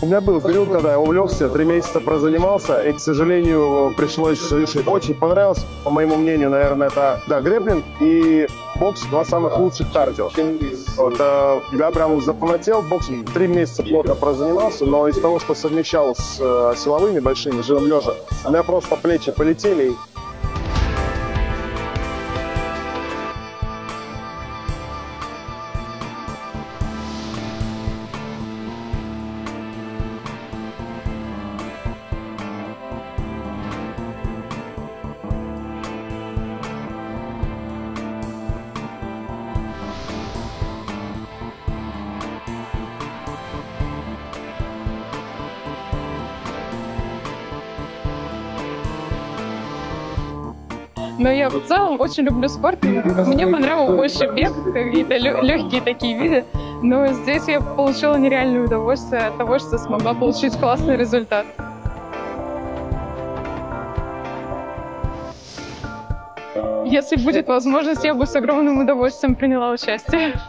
У меня был период, когда я увлекся, 3 месяца прозанимался, и, к сожалению, пришлось решить. Очень понравилось, по моему мнению, наверное, это, да, грэпплинг и бокс — два самых лучших кардио. Вот, я прям запомнил боксом, 3 месяца плотно прозанимался, но из того, что совмещал с силовыми большими, жиром лежа, у меня просто плечи полетели. Но я в целом очень люблю спорт. Мне понравился больше бег, какие-то легкие такие виды. Но здесь я получила нереальное удовольствие от того, что смогла получить классный результат. Если будет возможность, я бы с огромным удовольствием приняла участие.